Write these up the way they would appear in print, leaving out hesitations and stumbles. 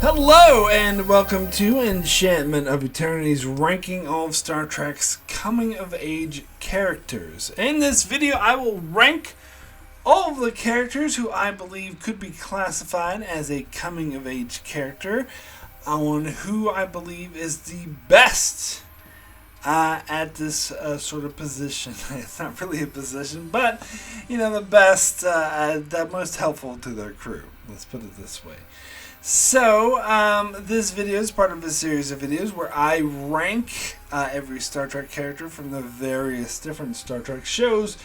Hello and welcome to Enchantment of Eternity's ranking all of Star Trek's coming-of-age characters. In this video, I will rank all of the characters who I believe could be classified as a coming-of-age character on who I believe is the best at this sort of position. It's not really a position, but, the best, the most helpful to their crew. Let's put it this way. So, this video is part of a series of videos where I rank every Star Trek character from the various different Star Trek shows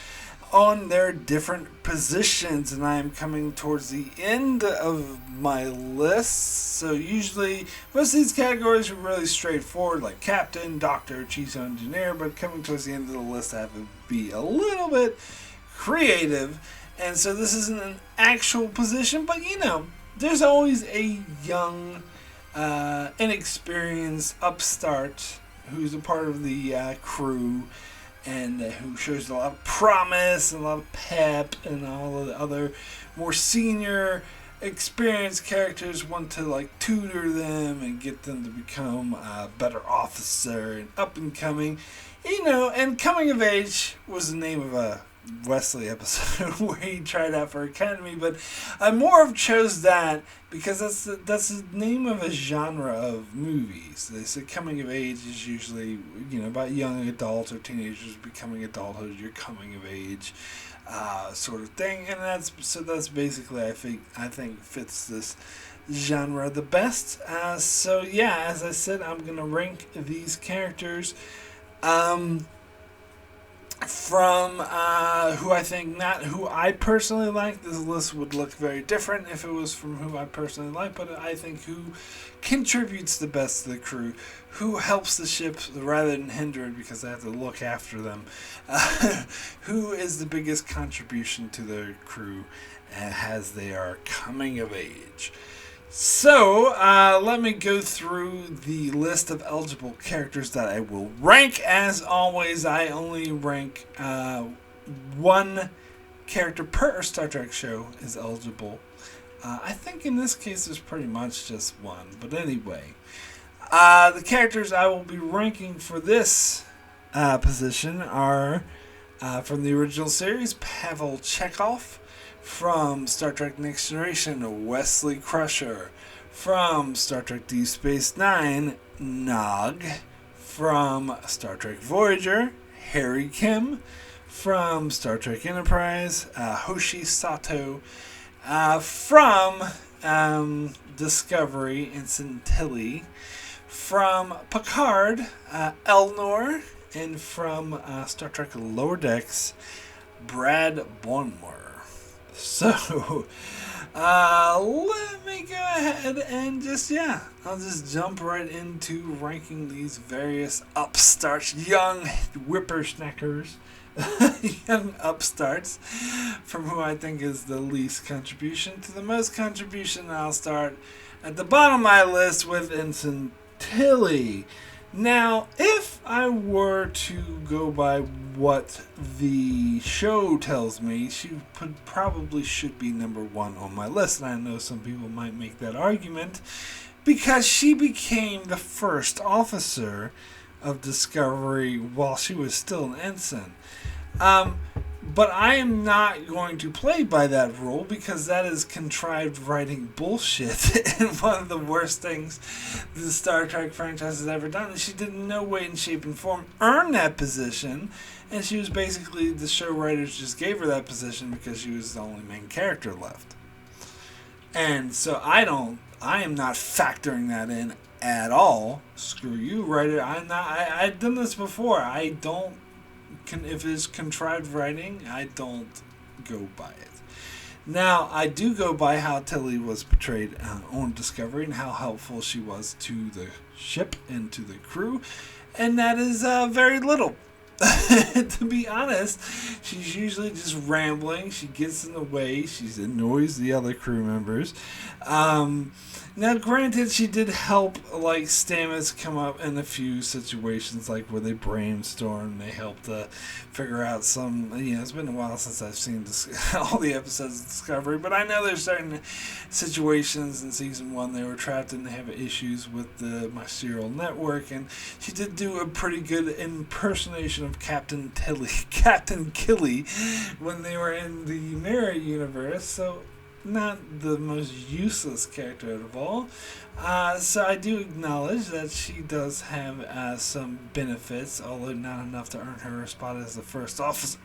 on their different positions, and I am coming towards the end of my list. So usually, most of these categories are really straightforward, like Captain, Doctor, Chief Engineer, but coming towards the end of the list, I have to be a little bit creative, and so this isn't an actual position, but there's always a young, inexperienced upstart who's a part of the crew and who shows a lot of promise and a lot of pep, and all of the other more senior, experienced characters want to tutor them and get them to become a better officer and up and coming. And Coming of Age was the name of a Wesley episode where he tried out for Academy, but I more have chose that because that's the name of a genre of movies. They say coming of age is usually about young adults or teenagers becoming adulthood, your coming of age sort of thing, and that's basically I think fits this genre the best. As I said, I'm gonna rank these characters from who I think, not who I personally like. This list would look very different if it was from who I personally like, but I think who contributes the best to the crew, who helps the ship rather than hinder it because I have to look after them, who is the biggest contribution to their crew as they are coming of age. So, let me go through the list of eligible characters that I will rank. As always, I only rank one character per Star Trek show is eligible. I think in this case there's pretty much just one. But anyway, the characters I will be ranking for this position are from the original series, Pavel Chekhov. From Star Trek Next Generation, Wesley Crusher. From Star Trek Deep Space Nine, Nog. From Star Trek Voyager, Harry Kim. From Star Trek Enterprise, Hoshi Sato. From Discovery, Ensign Tilly. From Picard, Elnor. And from Star Trek Lower Decks, Brad Bonmore. So, let me go ahead and I'll just jump right into ranking these various upstarts, young whippersnackers, young upstarts, from who I think is the least contribution to the most contribution. I'll start at the bottom of my list with Ensign Tilly. Now, if I were to go by what the show tells me, she probably should be number one on my list. And I know some people might make that argument because she became the first officer of Discovery while she was still an ensign. But I am not going to play by that rule because that is contrived writing bullshit and one of the worst things the Star Trek franchise has ever done. And she did in no way, in shape, and form earn that position. And she was basically, the show writers just gave her that position because she was the only main character left. And so I am not factoring that in at all. Screw you, writer. I've done this before. If it's contrived writing, I don't go by it. Now, I do go by how Tilly was portrayed on Discovery and how helpful she was to the ship and to the crew, and that is very little. to be honest, she's usually just rambling. She gets in the way. She annoys the other crew members. Um, Now, granted, she did help, like, Stamets come up in a few situations, like where they brainstorm. They helped figure out some. It's been a while since I've seen all the episodes of Discovery, but I know there's certain situations in season one they were trapped in. They have issues with the My Serial Network, and she did do a pretty good impersonation of Captain Killy, when they were in the Mirror universe. So not the most useless character of all. So I do acknowledge that she does have some benefits, although not enough to earn her a spot as the first officer.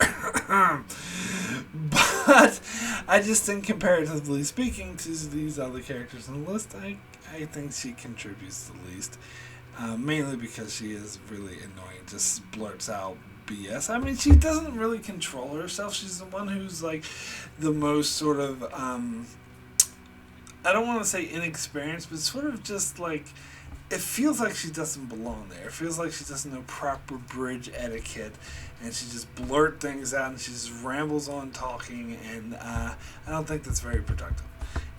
But I just think, comparatively speaking to these other characters on the list, I think she contributes the least. Mainly because she is really annoying, just blurts out BS. I mean, she doesn't really control herself. She's the one who's like the most sort of, I don't want to say inexperienced, but sort of just like, it feels like she doesn't belong there. It feels like she doesn't know proper bridge etiquette, and she just blurt things out, and she just rambles on talking, and I don't think that's very productive.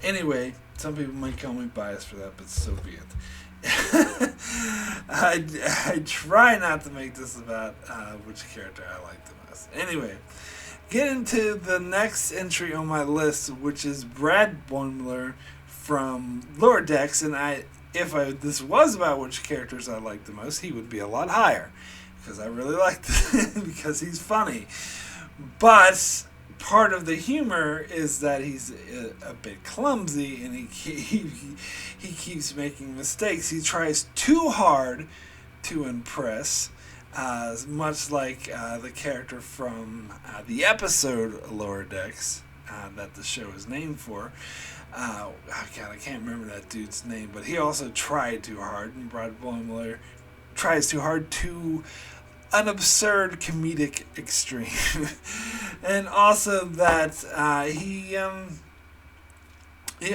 Anyway, some people might call me biased for that, but so be it. I try not to make this about which character I like the most. Anyway, get into the next entry on my list, which is Brad Boimler from Lower Decks, and if this was about which characters I like the most, he would be a lot higher, because I really like him because he's funny. But part of the humor is that he's a bit clumsy, and he keeps making mistakes. He tries too hard to impress, much like the character from the episode Lower Decks that the show is named for. God, I can't remember that dude's name, but he also tried too hard, and Brad Boimler tries too hard to an absurd comedic extreme. And also that he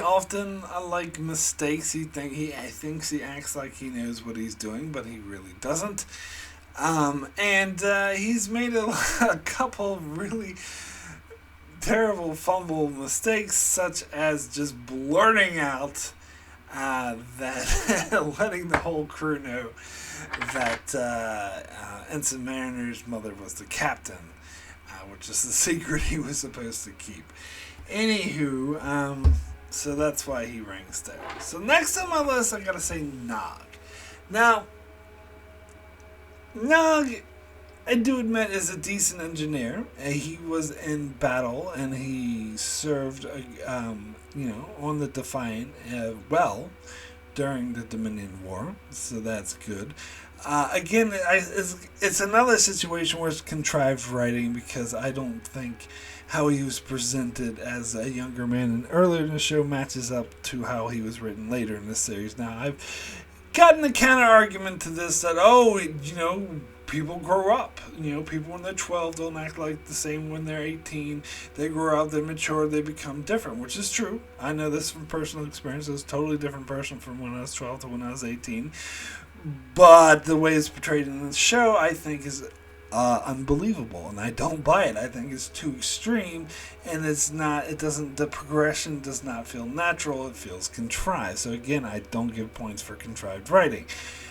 often like mistakes. He thinks he acts like he knows what he's doing, but he really doesn't. And he's made a couple really terrible fumble mistakes, such as just blurting out that letting the whole crew know that Ensign Mariner's mother was the captain, which is the secret he was supposed to keep. Anywho, so that's why he ranks there. So next on my list, I gotta say Nog. Now, Nog, I do admit, is a decent engineer. He was in battle, and he served, on the Defiant well during the Dominion War, so that's good. Again, it's another situation where it's contrived writing, because I don't think how he was presented as a younger man earlier in the show matches up to how he was written later in the series. Now, I've gotten a counter argument to this that, people grow up. People when they're 12 don't act like the same when they're 18. They grow up, they mature, they become different, which is true. I know this from personal experience. I was a totally different person from when I was 12 to when I was 18. But the way it's portrayed in the show, I think, is unbelievable, and I don't buy it. I think it's too extreme, and the progression does not feel natural. It feels contrived. So again, I don't give points for contrived writing.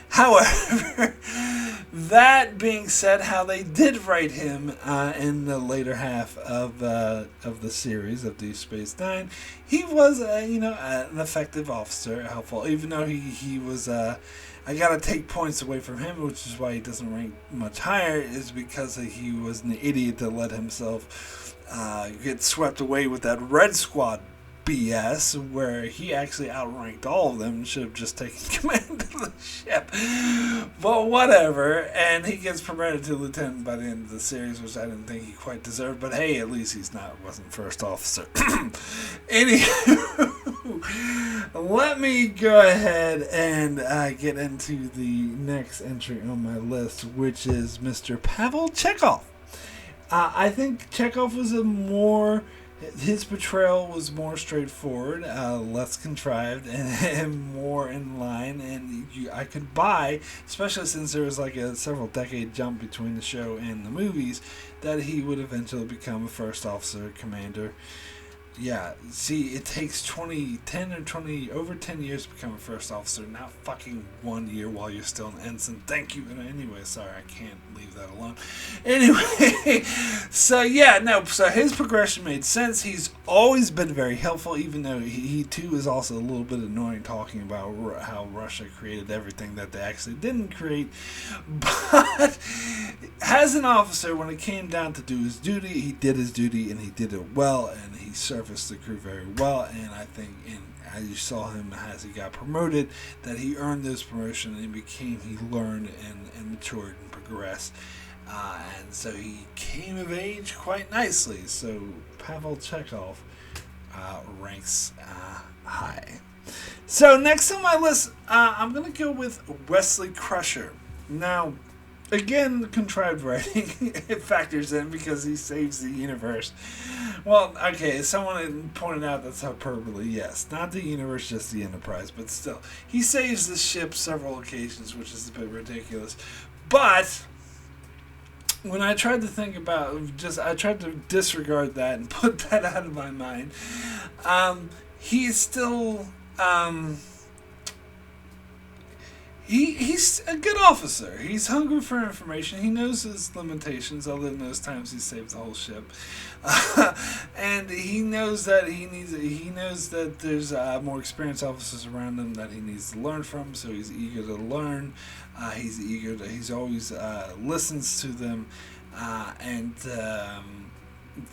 However, that being said, how they did write him in the later half of the series of Deep Space Nine, he was an effective officer, helpful. Even though he was I gotta take points away from him, which is why he doesn't rank much higher, is because he was an idiot that let himself get swept away with that Red Squad BS, where he actually outranked all of them and should have just taken command of the ship. But whatever, and he gets promoted to lieutenant by the end of the series, which I didn't think he quite deserved, but hey, at least wasn't first officer. Anywho, let me go ahead and get into the next entry on my list, which is Mr. Pavel Chekhov. I think Chekhov was a more His portrayal was more straightforward, less contrived, and more in line. And I could buy, especially since there was like a several decade jump between the show and the movies, that he would eventually become a first officer commander. Yeah, see, it takes 10 or 20, over 10 years to become a first officer, not fucking 1 year while you're still an ensign. Thank you. Anyway, sorry, I can't leave that alone. Anyway, so yeah, no, so his progression made sense. He's always been very helpful, even though he too is also a little bit annoying talking about how Russia created everything that they actually didn't create. But as an officer, when it came down to do his duty, he did his duty and he did it well, and he serviced the crew very well. And I think as you saw him as he got promoted, that he earned this promotion and he learned and matured and progressed. And so he came of age quite nicely. So Pavel Chekhov ranks high. So next on my list, I'm going to go with Wesley Crusher. Now, again, the contrived writing, it factors in because he saves the universe. Well, okay, someone pointed out that's hyperbole. Yes, not the universe, just the Enterprise, but still. He saves the ship several occasions, which is a bit ridiculous. But when I tried to think about, I tried to disregard that and put that out of my mind. He is still... He's a good officer. He's hungry for information. He knows his limitations, other than those times he saved the whole ship. And he knows that he knows that there's more experienced officers around him that he needs to learn from. So he's eager to learn. He's always listens to them,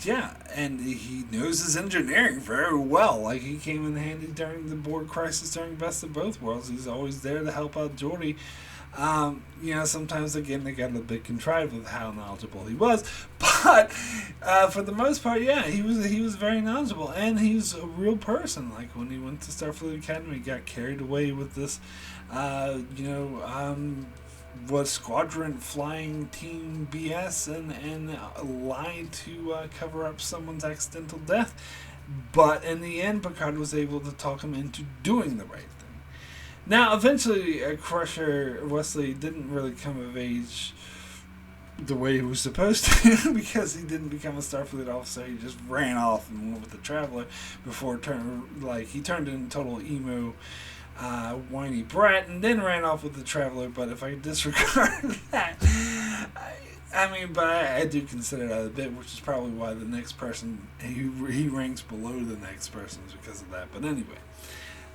yeah, and he knows his engineering very well. Like, he came in handy during the Borg crisis during Best of Both Worlds. He's always there to help out Geordi. Sometimes, again, they got a bit contrived with how knowledgeable he was. But for the most part, yeah, he was very knowledgeable. And he's a real person. Like, when he went to Starfleet Academy, he got carried away with this, was squadron flying team BS and lied to cover up someone's accidental death. But in the end, Picard was able to talk him into doing the right thing. Now, eventually, Crusher Wesley didn't really come of age the way he was supposed to because he didn't become a Starfleet officer. He just ran off and went with the Traveler before he turned into total emo whiny brat and then ran off with the Traveler. But if I disregard that, I do consider that a bit, which is probably why the next person he ranks below the next person is because of that. But anyway,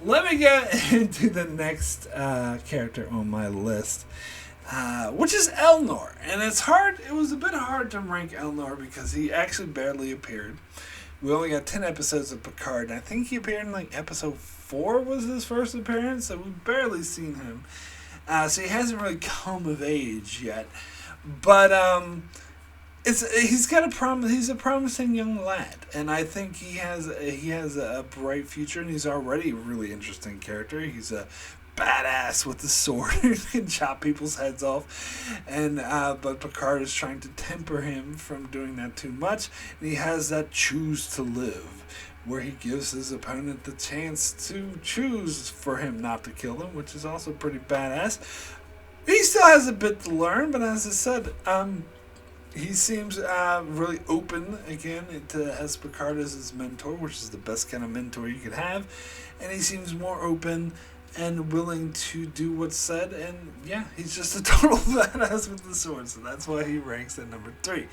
let me get into the next character on my list, which is Elnor. And it was a bit hard to rank Elnor because he actually barely appeared. We only got 10 episodes of Picard, and I think he appeared in episode 4 was his first appearance, so we've barely seen him. So he hasn't really come of age yet. But he's a promising young lad, and I think he has a bright future, and he's already a really interesting character. He's a badass with the sword who can chop people's heads off, and but Picard is trying to temper him from doing that too much, and he has that choose to live, where he gives his opponent the chance to choose for him not to kill him, which is also pretty badass. He still has a bit to learn, but as I said, he seems really open again as Picard as his mentor, which is the best kind of mentor you could have, and he seems more open and willing to do what's said, and yeah, he's just a total badass with the sword, so that's why he ranks at number 3.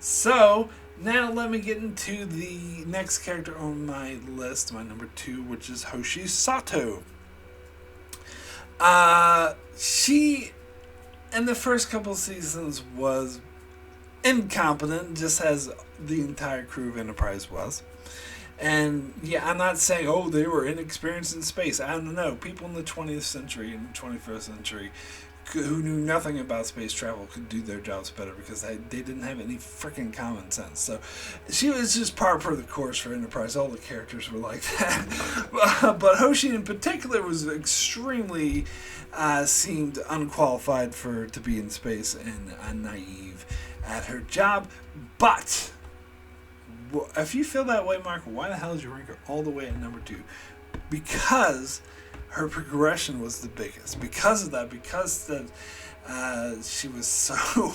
So now let me get into the next character on my list, my number 2, which is Hoshi Sato. She, in the first couple seasons, was incompetent, just as the entire crew of Enterprise was. And yeah, I'm not saying, they were inexperienced in space. I don't know. People in the 20th century and 21st century who knew nothing about space travel could do their jobs better because they didn't have any freaking common sense. So she was just par for the course for Enterprise. All the characters were like that. But Hoshi in particular was extremely seemed unqualified to be in space and naive at her job. But if you feel that way, Mark, why the hell did you rank her all the way at number 2? Because her progression was the biggest. Because of that, because that she was so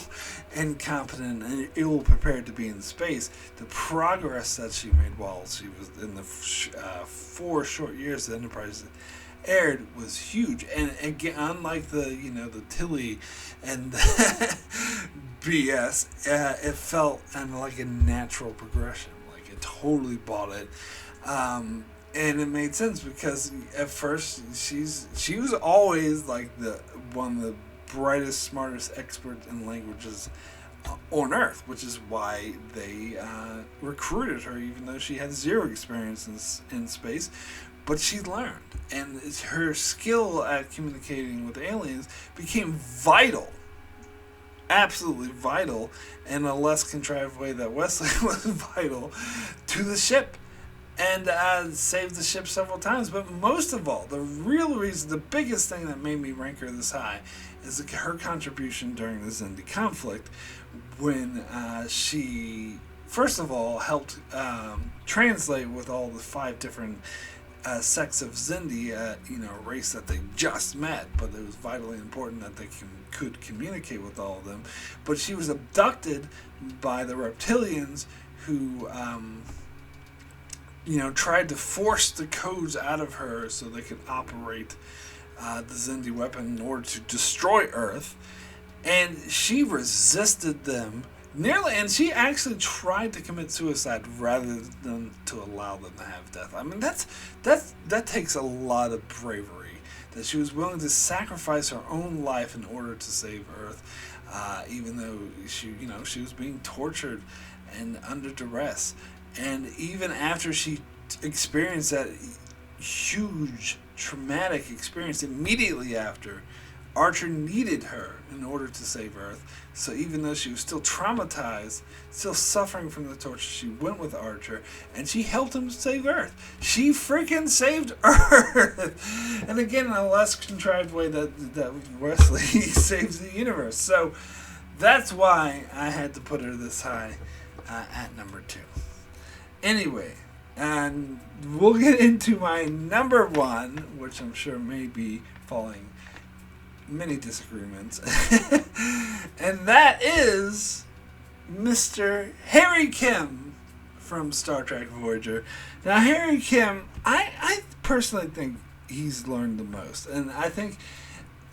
incompetent and ill-prepared to be in space, the progress that she made while she was in the 4 short years the Enterprise aired was huge. And again, unlike the Tilly and the BS, it felt like a natural progression. Like, it totally bought it. And it made sense because at first she was always like one of the brightest, smartest experts in languages on Earth, which is why they recruited her, even though she had 0 experience in space. But she learned, and her skill at communicating with aliens became vital, absolutely vital, in a less contrived way that Wesley was vital to the ship. And saved the ship several times. But most of all, the real reason, the biggest thing that made me rank her this high is her contribution during the Xindi conflict, when she, first of all, helped translate with all the 5 different sects of Xindi, a race that they just met, but it was vitally important that they could communicate with all of them. But she was abducted by the reptilians who tried to force the codes out of her so they could operate the Xindi weapon in order to destroy Earth. And she resisted them nearly, and she actually tried to commit suicide rather than to allow them to have death. I mean, that takes a lot of bravery, that she was willing to sacrifice her own life in order to save Earth, even though she was being tortured and under duress. And even after she experienced that huge traumatic experience, immediately after, Archer needed her in order to save Earth. So even though she was still traumatized, still suffering from the torture, she went with Archer and she helped him save Earth. She freaking saved Earth! And again, in a less contrived way that Wesley saves the universe. So that's why I had to put her this high at number 2. Anyway, and we'll get into my number 1, which I'm sure may be following many disagreements. And that is Mr. Harry Kim from Star Trek Voyager. Now, Harry Kim, I personally think he's learned the most. And I think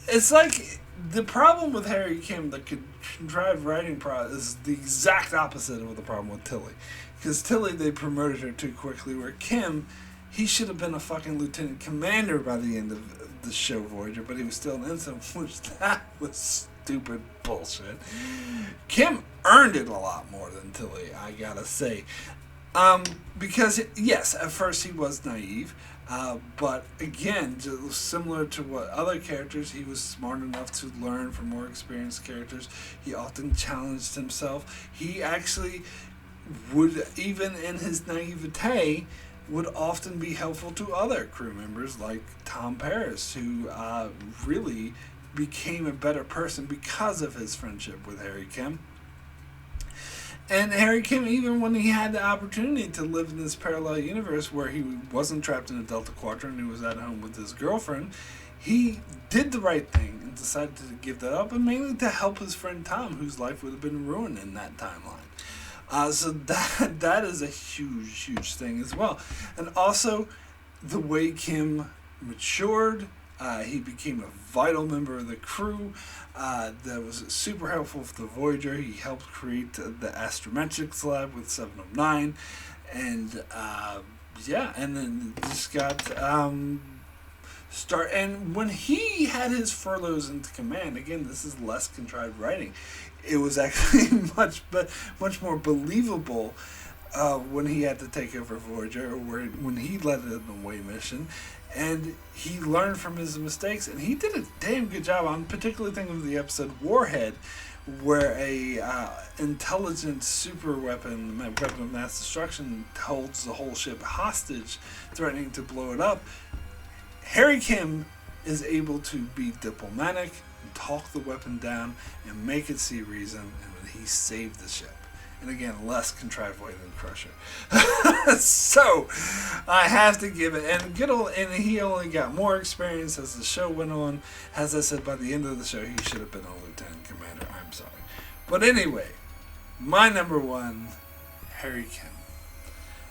it's like the problem with Harry Kim, the contrived writing process, is the exact opposite of the problem with Tilly. Because Tilly, they promoted her too quickly, where Kim, he should have been a fucking lieutenant commander by the end of the show Voyager, but he was still an ensign, which that was stupid bullshit. Kim earned it a lot more than Tilly, I gotta say. Because, yes, at first he was naive, but again, just similar to what other characters, he was smart enough to learn from more experienced characters. He often challenged himself. He actually would, even in his naivete, would often be helpful to other crew members like Tom Paris, who really became a better person because of his friendship with Harry Kim. And Harry Kim, even when he had the opportunity to live in this parallel universe where he wasn't trapped in a Delta Quadrant, he was at home with his girlfriend, he did the right thing and decided to give that up, and mainly to help his friend Tom, whose life would have been ruined in that timeline. So that is a huge, huge thing as well. And also, the way Kim matured, he became a vital member of the crew. That was super helpful for the Voyager. He helped create the Astrometrics Lab with 709. And, and then just got... and when he had his furloughs into command, again, this is less contrived writing. It was actually much more believable when he had to take over Voyager, or when he led an away mission, and he learned from his mistakes, and he did a damn good job. I'm particularly thinking of the episode Warhead, where a intelligent super weapon of mass destruction holds the whole ship hostage, threatening to blow it up. Harry Kim is able to be diplomatic, talk the weapon down, and make it see reason, and he saved the ship. And again, less contrived way than Crusher. So, I have to give it. And good old, and he only got more experience as the show went on. As I said, by the end of the show, he should have been a lieutenant commander. I'm sorry. But anyway, my number one, Harry Kim.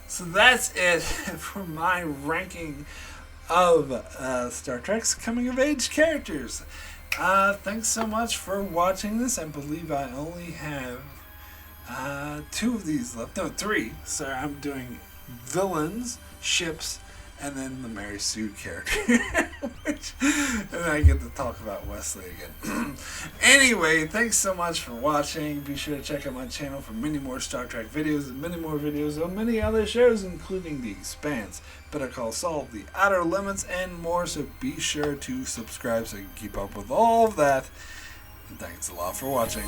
So that's it for my ranking of Star Trek's coming of age characters. Thanks so much for watching this. I believe I only have 2 of these left. No, 3. Sorry, I'm doing villains, ships, and then the Mary Sue character. And then I get to talk about Wesley again. Anyway, thanks so much for watching. Be sure to check out my channel for many more Star Trek videos and many more videos on many other shows, including The Expanse, Better Call Saul, The Outer Limits, and more. So be sure to subscribe so you can keep up with all of that. And thanks a lot for watching.